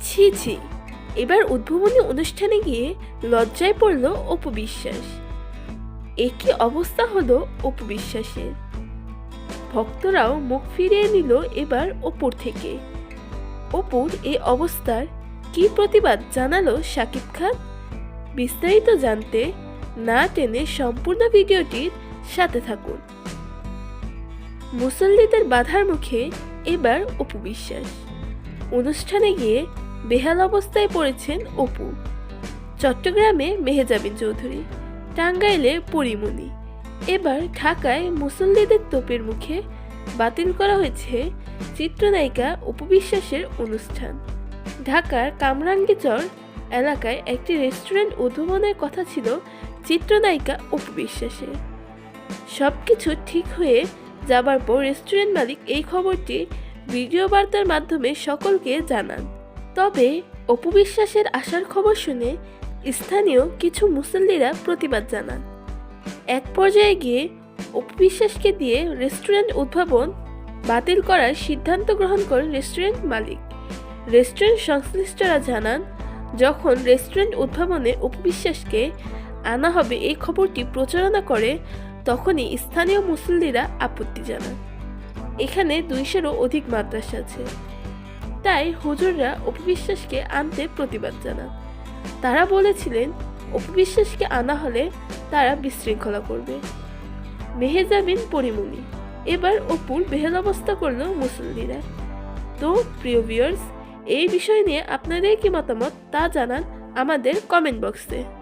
ছি ছি, এবার উদ্ভাবনী অনুষ্ঠানে গিয়ে লজ্জায় পড়ল অপু বিশ্বাস। এ কি অবস্থা হলো অপু বিশ্বাসের। ভক্তরাও মুখ ফিরিয়ে নিল এবার অপুর থেকে। অপুর এই অবস্থার কি প্রতিবাদ জানালো শাকিব খান? বিস্তারিত জানতে না টেনে সম্পূর্ণ ভিডিওটির সাথে থাকুন। মুসল্লিদের বাধার মুখে এবার অপু বিশ্বাস। অনুষ্ঠানে গিয়ে বেহাল অবস্থায় পড়েছেন অপু। চট্টগ্রামে মেহেজাবিন চৌধুরী, টাঙ্গাইলে পরিমণি, এবার ঢাকায় মুসল্লিদের তোপের মুখে বাতিল করা হয়েছে চিত্রনায়িকা অপু বিশ্বাসের অনুষ্ঠান। ঢাকার কামরাঙ্গীরচর এলাকায় একটি রেস্টুরেন্ট উদ্ভাবনের কথা ছিল চিত্রনায়িকা অপু বিশ্বাসের। সবকিছু ঠিক হয়ে যাবার পর রেস্টুরেন্ট মালিক এই খবরটি ভিডিও বার্তার মাধ্যমে সকলকে জানান। তবে অপু বিশ্বাসের আসার খবর শুনে স্থানীয় কিছু মুসল্লিরা প্রতিবাদ জানান। এক পর্যায়ে গিয়ে অপু বিশ্বাসকে দিয়ে রেস্টুরেন্ট উদ্ভাবন বাতিল করার সিদ্ধান্ত গ্রহণ করেন রেস্টুরেন্ট মালিক। রেস্টুরেন্ট সংশ্লিষ্টরা জানান, যখন রেস্টুরেন্ট উদ্ভাবনে অপু বিশ্বাসকে আনা হবে এই খবরটি প্রচারণা করে, তখনই স্থানীয় মুসল্লিরা আপত্তি জানান। এখানে 200-এরও অধিক মাদ্রাসা আছে, তাই হুজুররা অপু বিশ্বাসকে আনতে প্রতিবাদ জানান। তারা বলেছিলেন অপু বিশ্বাসকে আনা হলে তারা বিশৃঙ্খলা করবে। মেহেজাবিন পরিমণি, এবার অপুর বেহাল অবস্থা করল মুসল্লিরা। তো প্রিয় ভিউয়ার্স, এই বিষয় নিয়ে আপনাদের কি মতামত তা জানান আমাদের কমেন্ট বক্সে।